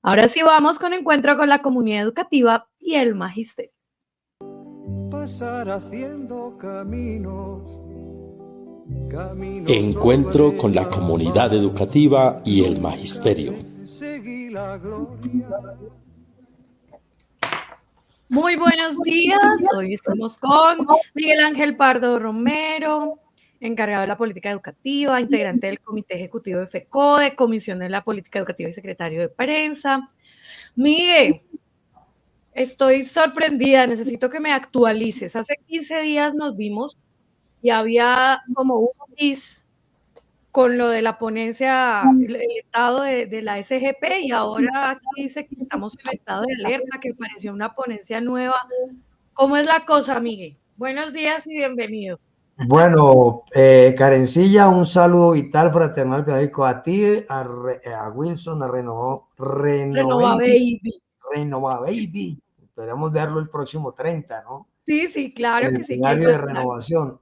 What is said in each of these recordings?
Ahora sí vamos con encuentro con la comunidad educativa y el magisterio. Pasar haciendo caminos. Encuentro con la comunidad educativa y el magisterio. Seguí la gloria. Muy buenos días, hoy estamos con Miguel Ángel Pardo Romero, encargado de la política educativa, integrante del comité ejecutivo de FECODE, comisión de la política educativa y secretario de prensa. Miguel, estoy sorprendida, necesito que me actualices. Hace 15 días nos vimos y había como un gis con lo de la ponencia, el estado de la SGP, y ahora aquí dice que estamos en estado de alerta, que pareció una ponencia nueva. ¿Cómo es la cosa, Miguel? Buenos días y bienvenido. Bueno, Karencilla, un saludo vital, fraternal, pedagógico a ti, a Wilson, a Renova Baby. Renova Baby. Esperamos verlo el próximo 30, ¿no? Sí, claro El que sí. escenario de renovación.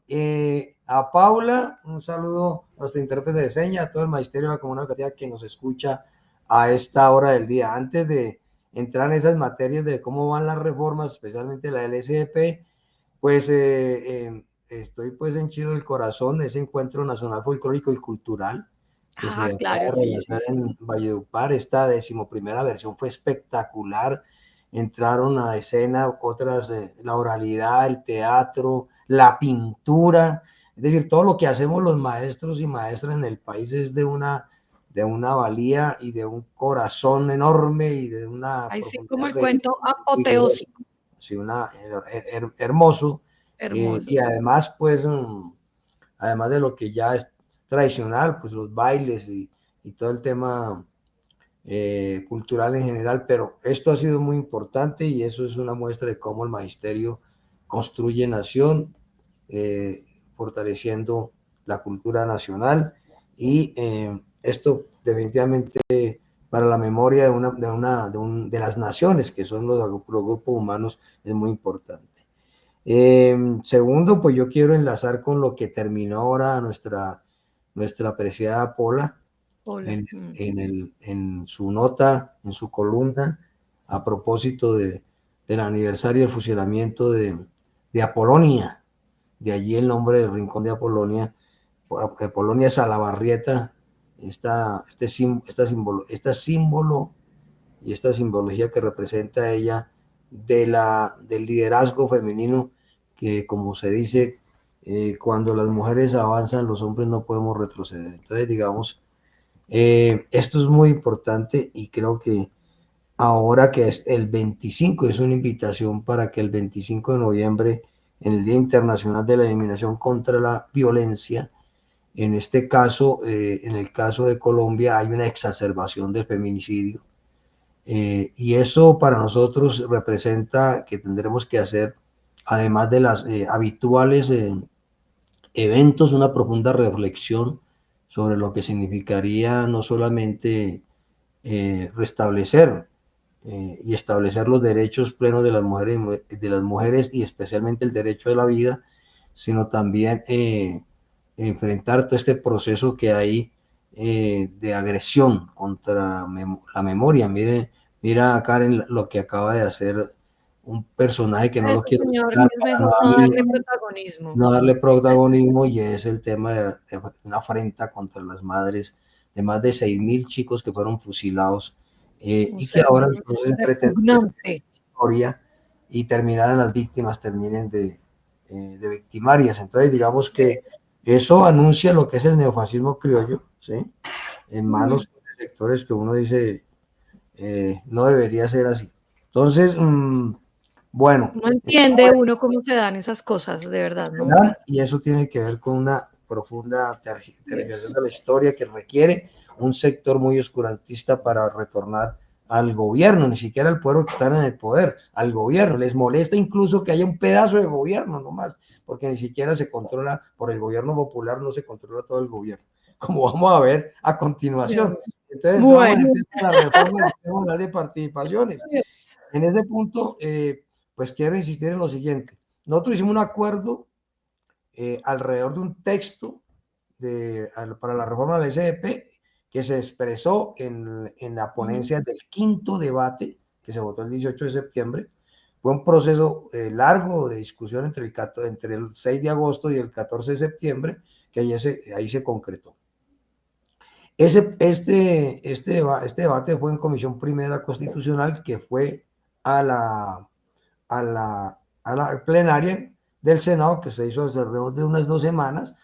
A Paula, un saludo a nuestro intérprete de señas, a todo el magisterio de la comunidad educativa que nos escucha a esta hora del día. Antes de entrar en esas materias de cómo van las reformas, especialmente la LSDP, pues estoy pues henchido del corazón de ese encuentro nacional folclórico y cultural que se acaba Claro, de sí. realizar en Valledupar. Esta 11ª versión fue espectacular. Entraron a escena otras, la oralidad, el teatro, la pintura, es decir, todo lo que hacemos los maestros y maestras en el país es de una valía y de un corazón enorme y de una Ahí sí, como el profundidad cuento rigurosa. apoteósico. Sí, hermoso. Hermoso. Y además, pues, además de lo que ya es tradicional, pues los bailes y todo el tema cultural en general, pero esto ha sido muy importante y eso es una muestra de cómo el magisterio construye nación, fortaleciendo la cultura nacional y esto definitivamente para la memoria de las naciones, que son los grupos humanos, es muy importante. Segundo, pues yo quiero enlazar con lo que terminó ahora nuestra apreciada Pola Hola. en su nota, en su columna, a propósito del aniversario del fusilamiento de Apolonia, de allí el nombre del Rincón de Apolonia. Apolonia Salabarrieta, este símbolo y esta simbología que representa ella del liderazgo femenino que, como se dice, cuando las mujeres avanzan, los hombres no podemos retroceder. Entonces, digamos, esto es muy importante y creo que ahora que es el 25, es una invitación para que el 25 de noviembre, en el Día Internacional de la Eliminación contra la Violencia, en este caso, en el caso de Colombia, hay una exacerbación del feminicidio. Y eso para nosotros representa que tendremos que hacer, además de las habituales eventos, una profunda reflexión sobre lo que significaría no solamente restablecer y establecer los derechos plenos de las mujeres y especialmente el derecho de la vida, sino también enfrentar todo este proceso que hay de agresión contra la memoria. Mira Karen lo que acaba de hacer un personaje que no lo quiero Señor, citar es para mejor no darle protagonismo. no darle protagonismo, y es el tema de una afrenta contra las madres de más de 6.000 chicos que fueron fusilados O y que sea, ahora entonces pretenden repugnante. historia y terminar las víctimas, terminen de victimarias. Entonces, digamos que eso anuncia lo que es el neofascismo criollo, ¿sí? En manos de sectores que uno dice no debería ser así. Entonces, bueno, No entiende uno cómo se dan esas cosas, de verdad, ¿no? y eso tiene que ver con una profunda tergiversación Yes. de la historia que requiere un sector muy oscurantista para retornar al gobierno, ni siquiera al pueblo que están en el poder, al gobierno. Les molesta incluso que haya un pedazo de gobierno nomás, porque ni siquiera se controla por el gobierno popular, no se controla todo el gobierno, como vamos a ver a continuación. Entonces entramos en Bueno. la reforma del sistema nacional de participaciones. En ese punto, pues quiero insistir en lo siguiente. Nosotros hicimos un acuerdo alrededor de un texto para la reforma de la SDP que se expresó en la ponencia del quinto debate que se votó el 18 de septiembre. Fue un proceso largo de discusión entre el 6 de agosto y el 14 de septiembre, que ahí se concretó. Este debate fue en Comisión Primera Constitucional, que fue a la plenaria del Senado, que se hizo alrededor de unas 2 semanas,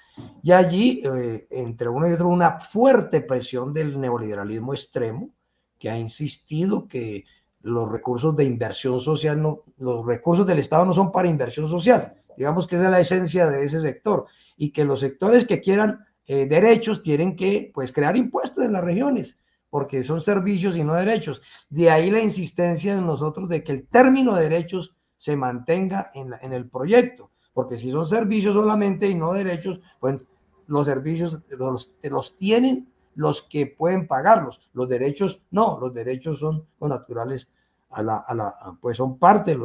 y allí, entre uno y otro, una fuerte presión del neoliberalismo extremo, que ha insistido que los recursos de inversión social, los recursos del Estado no son para inversión social, digamos que esa es la esencia de ese sector, y que los sectores que quieran derechos tienen que, pues, crear impuestos en las regiones, porque son servicios y no derechos. De ahí la insistencia de nosotros de que el término de derechos se mantenga en el proyecto, porque si son servicios solamente y no derechos, pues los servicios los tienen los que pueden pagarlos, los derechos no, los derechos son naturales, pues son parte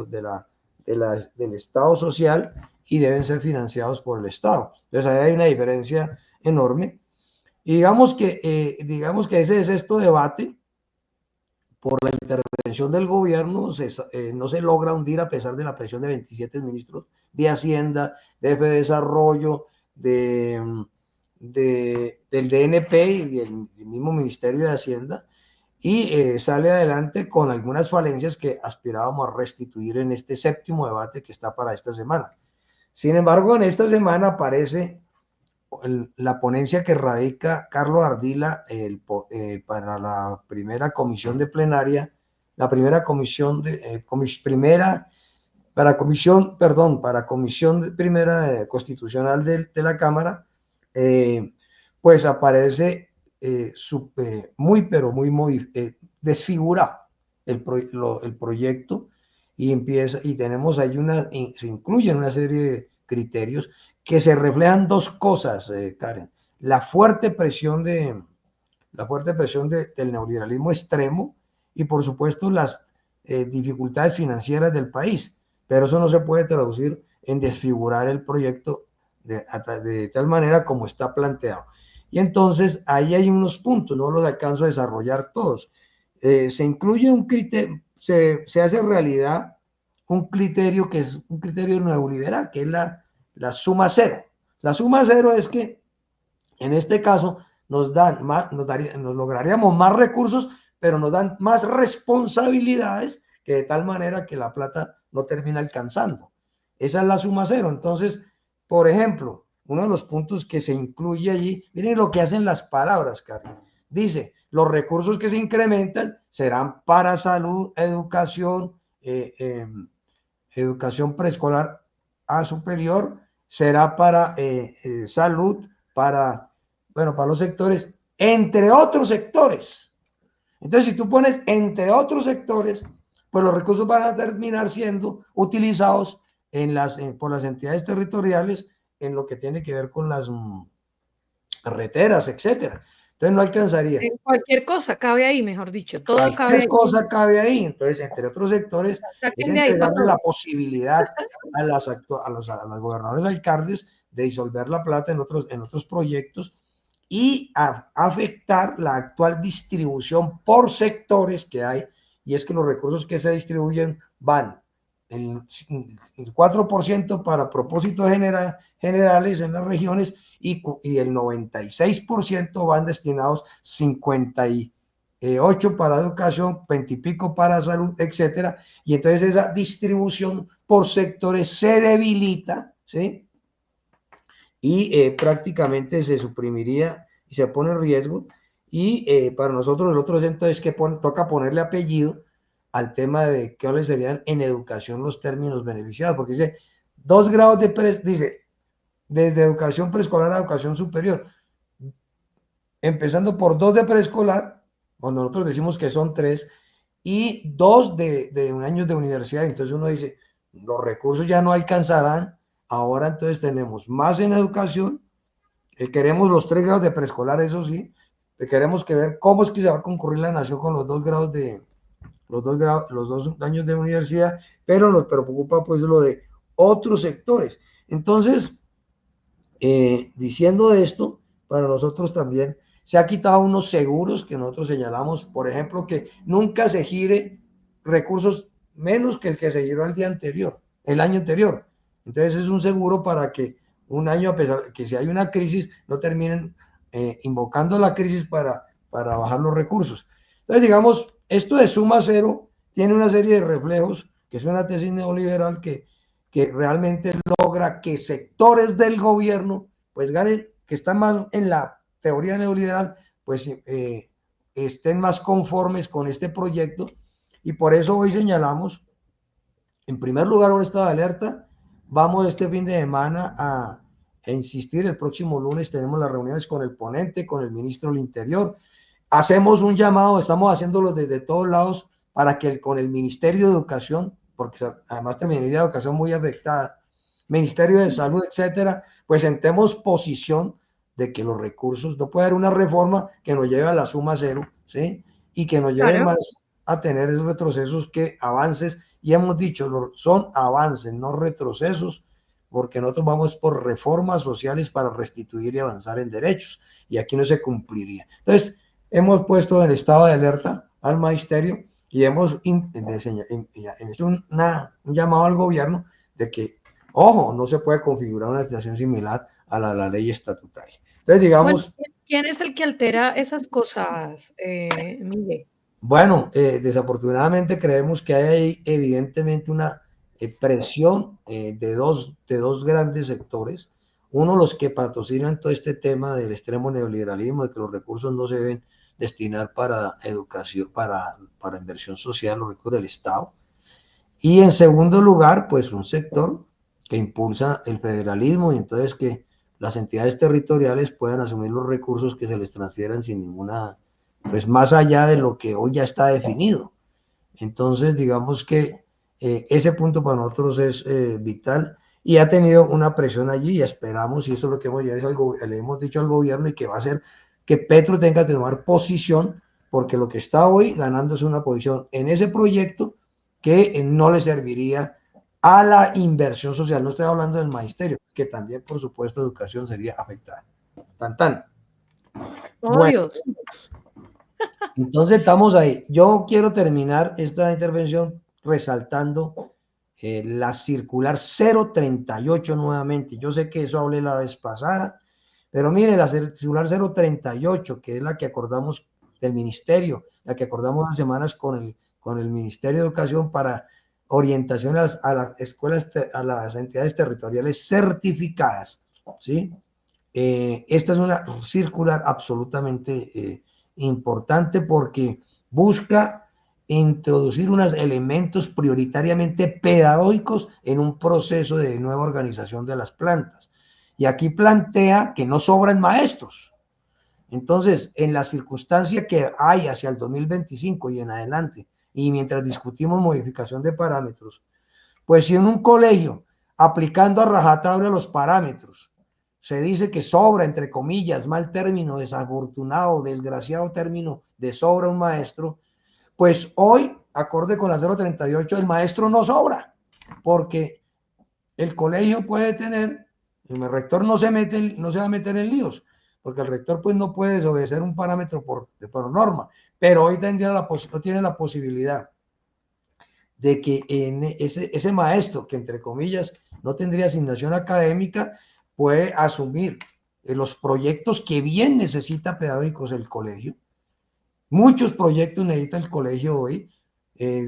del Estado social y deben ser financiados por el Estado. Entonces ahí hay una diferencia enorme. Y digamos que ese es este debate. Por la intervención del gobierno no se logra hundir, a pesar de la presión de 27 ministros de Hacienda, de Desarrollo, del DNP y del mismo Ministerio de Hacienda, y sale adelante con algunas falencias que aspirábamos a restituir en este séptimo debate que está para esta semana. Sin embargo, en esta semana aparece la ponencia que radica Carlos Ardila para la primera comisión de plenaria, la primera comisión para comisión de primera constitucional de la Cámara, pues aparece muy desfigura el proyecto, y tenemos ahí se incluyen una serie de criterios que se reflejan 2 cosas, Karen. La fuerte presión del neoliberalismo extremo y, por supuesto, las dificultades financieras del país. Pero eso no se puede traducir en desfigurar el proyecto de tal manera como está planteado. Y entonces ahí hay unos puntos, no los alcanzo a desarrollar todos. Se incluye un criterio, se hace realidad un criterio que es un criterio neoliberal, que es la suma cero. La suma cero es que en este caso nos lograríamos más recursos, pero nos dan más responsabilidades, que de tal manera que la plata no termina alcanzando. Esa es la suma cero. Entonces, por ejemplo, uno de los puntos que se incluye allí, miren lo que hacen las palabras, Carlos. Dice, los recursos que se incrementan serán para salud, educación preescolar a superior, será para salud, para los sectores, entre otros sectores. Entonces, si tú pones entre otros sectores, pues los recursos van a terminar siendo utilizados por las entidades territoriales en lo que tiene que ver con las carreteras, etcétera. Entonces no alcanzaría. Cualquier cosa cabe ahí, mejor dicho, todo cabe ahí. Cualquier cosa cabe ahí. Entonces, entre otros sectores, es entregarle la posibilidad a los gobernadores alcaldes de disolver la plata en otros proyectos y a afectar la actual distribución por sectores que hay, y es que los recursos que se distribuyen van el 4% para propósitos generales en las regiones, y el 96% van destinados, 58 para educación, 20 y pico para salud, etcétera. Y entonces esa distribución por sectores se debilita, ¿sí? Y prácticamente se suprimiría y se pone en riesgo. Y para nosotros el otro centro es que toca ponerle apellido al tema de cuáles serían en educación los términos beneficiados, porque dice 2 grados dice desde educación preescolar a educación superior, empezando por 2 de preescolar, cuando nosotros decimos que son 3, y 2 de años de universidad. Entonces uno dice, los recursos ya no alcanzarán. Ahora entonces tenemos más en educación, queremos los 3 grados de preescolar, eso sí, queremos ver cómo es que se va a concurrir la nación con los 2 grados los 2 años de universidad, pero nos preocupa pues lo de otros sectores. Entonces, diciendo esto, para nosotros también se ha quitado unos seguros que nosotros señalamos, por ejemplo, que nunca se gire recursos menos que el que se giró el año anterior. Entonces es un seguro para que un año, a pesar que si hay una crisis, no terminen invocando la crisis para bajar los recursos. Entonces, digamos, esto de suma cero tiene una serie de reflejos, que es una tesis neoliberal que realmente logra que sectores del gobierno pues ganen, que están más en la teoría neoliberal, pues estén más conformes con este proyecto, y por eso hoy señalamos, en primer lugar, un estado de alerta. Vamos este fin de semana a insistir, el próximo lunes tenemos las reuniones con el ponente, con el ministro del Interior, hacemos un llamado, estamos haciéndolo desde todos lados, para que con el Ministerio de Educación, porque además terminaría de Educación muy afectada, Ministerio de Salud, etcétera, pues sentemos posición de que los recursos, no puede haber una reforma que nos lleve a la suma cero, ¿sí? Y que nos lleve más a tener esos retrocesos que avances, y hemos dicho, son avances, no retrocesos, porque nosotros vamos por reformas sociales para restituir y avanzar en derechos, y aquí no se cumpliría. Entonces, hemos puesto en estado de alerta al magisterio y hemos hecho un llamado al gobierno de que, ojo, no se puede configurar una situación similar a la ley estatutaria. Entonces, digamos... Bueno, ¿quién es el que altera esas cosas, Miguel? Bueno, desafortunadamente creemos que hay evidentemente una presión de dos grandes sectores. Uno, los que patrocinan todo este tema del extremo neoliberalismo, de que los recursos no se deben destinar para educación, para inversión social, los recursos del Estado. Y en segundo lugar, pues un sector que impulsa el federalismo, y entonces que las entidades territoriales puedan asumir los recursos que se les transfieran sin ninguna, pues más allá de lo que hoy ya está definido. Entonces, digamos que ese punto para nosotros es vital, y ha tenido una presión allí, y esperamos, y eso es lo que le hemos dicho al gobierno, y que va a hacer que Petro tenga que tomar posición, porque lo que está hoy ganando es una posición en ese proyecto que no le serviría a la inversión social. No estoy hablando del magisterio, que también, por supuesto, educación sería afectada. Tan. Oh, bueno, Dios. Entonces estamos ahí. Yo quiero terminar esta intervención resaltando la circular 038 nuevamente. Yo sé que eso hablé la vez pasada, pero mire, la circular 038, que es la que acordamos del ministerio, la que acordamos hace semanas con el Ministerio de Educación para orientación a las escuelas, a las entidades territoriales certificadas, ¿sí? Esta es una circular absolutamente importante, porque busca introducir unos elementos prioritariamente pedagógicos en un proceso de nueva organización de las plantas. Y aquí plantea que no sobran maestros. Entonces, en la circunstancia que hay hacia el 2025 y en adelante, y mientras discutimos modificación de parámetros, pues si en un colegio, aplicando a rajatabla los parámetros, se dice que sobra, entre comillas, mal término, desafortunado, desgraciado término, de sobra un maestro, pues hoy, acorde con la 038, el maestro no sobra, porque el colegio puede tener, el rector no se va a meter en líos, porque el rector pues no puede desobedecer un parámetro por norma, pero hoy tiene la posibilidad de que en ese maestro, que entre comillas no tendría asignación académica, puede asumir los proyectos que bien necesita pedagógicos el colegio. Muchos proyectos necesita el colegio hoy,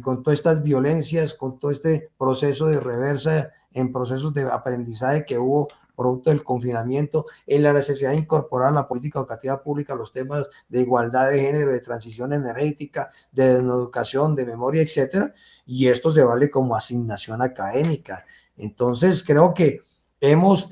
con todas estas violencias, con todo este proceso de reversa en procesos de aprendizaje que hubo producto del confinamiento, en la necesidad de incorporar a la política educativa pública los temas de igualdad de género, de transición energética, de educación, de memoria, etcétera, y esto se vale como asignación académica. Entonces, creo que hemos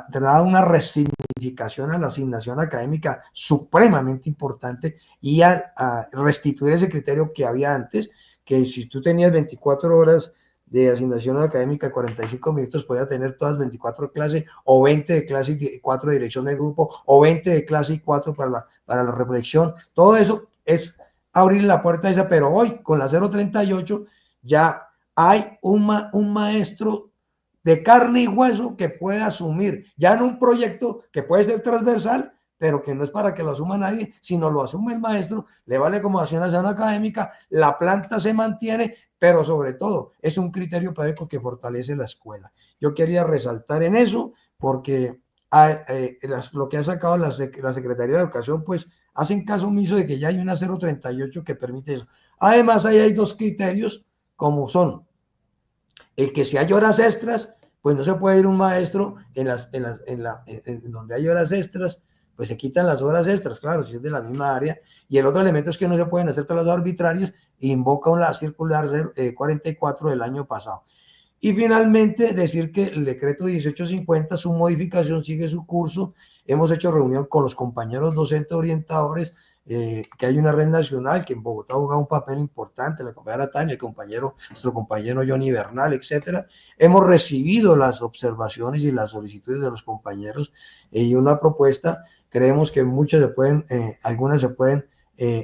dado una resignificación a la asignación académica supremamente importante, y a restituir ese criterio que había antes, que si tú tenías 24 horas de asignación académica, 45 minutos, podía tener todas 24 clases, o 20 de clase y 4 de dirección de grupo, o 20 de clase y 4 para la reflexión. Todo eso es abrir la puerta esa, pero hoy con la 038 ya hay un maestro de carne y hueso que puede asumir, ya en un proyecto que puede ser transversal, pero que no es para que lo asuma nadie, sino lo asume el maestro, le vale como asignación académica, la planta se mantiene, pero sobre todo es un criterio pedagógico que fortalece la escuela. Yo quería resaltar en eso porque lo que ha sacado la Secretaría de Educación, pues hacen caso omiso de que ya hay una 038 que permite eso. Además, ahí hay dos criterios como son el que si hay horas extras, pues no se puede ir un maestro en donde hay horas extras, pues se quitan las horas extras, claro, si es de la misma área. Y el otro elemento es que no se pueden hacer trabajos arbitrarios e invoca una circular 44 del año pasado. Y finalmente decir que el decreto 1850, su modificación sigue su curso. Hemos hecho reunión con los compañeros docentes orientadores, que hay una red nacional que en Bogotá ha jugado un papel importante, la compañera Tania, nuestro compañero Johnny Bernal, etcétera. Hemos recibido las observaciones y las solicitudes de los compañeros y una propuesta. Creemos que algunas se pueden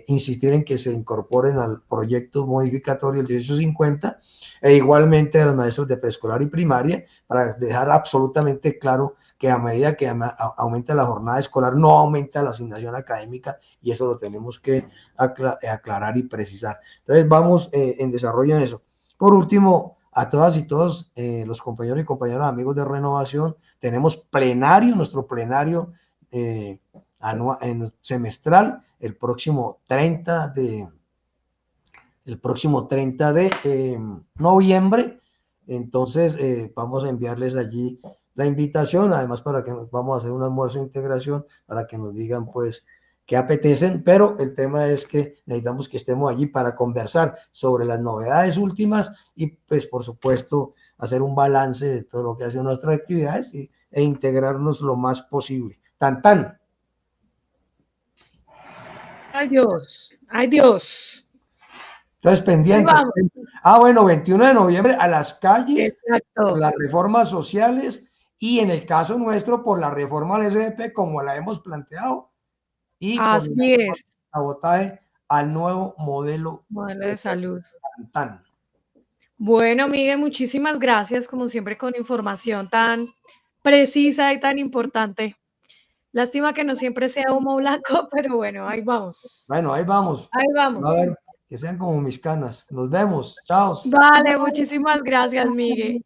insistir en que se incorporen al proyecto modificatorio del 1850 e igualmente a los maestros de preescolar y primaria, para dejar absolutamente claro que a medida que aumenta la jornada escolar no aumenta la asignación académica, y eso lo tenemos que aclarar y precisar. Entonces vamos en desarrollo en eso. Por último, a todas y todos los compañeros y compañeras amigos de Renovación, tenemos nuestro plenario semestral el próximo 30 de noviembre. Entonces vamos a enviarles allí la invitación, además para que vamos a hacer un almuerzo de integración para que nos digan pues qué apetecen, pero el tema es que necesitamos que estemos allí para conversar sobre las novedades últimas y pues por supuesto hacer un balance de todo lo que hacen nuestras actividades e integrarnos lo más posible. Tan tan. Ay Dios, ay Dios. Entonces, pendiente. Bueno, 21 de noviembre a las calles. Exacto. Por las reformas sociales y en el caso nuestro por la reforma al SDP como la hemos planteado y así con el es. sabotaje al nuevo modelo de salud. Tan. Bueno, Miguel, muchísimas gracias, como siempre, con información tan precisa y tan importante. Lástima que no siempre sea humo blanco, pero bueno, ahí vamos. Bueno, ahí vamos. Ahí vamos. A ver, que sean como mis canas. Nos vemos. Chao. Vale, muchísimas gracias, Miguel.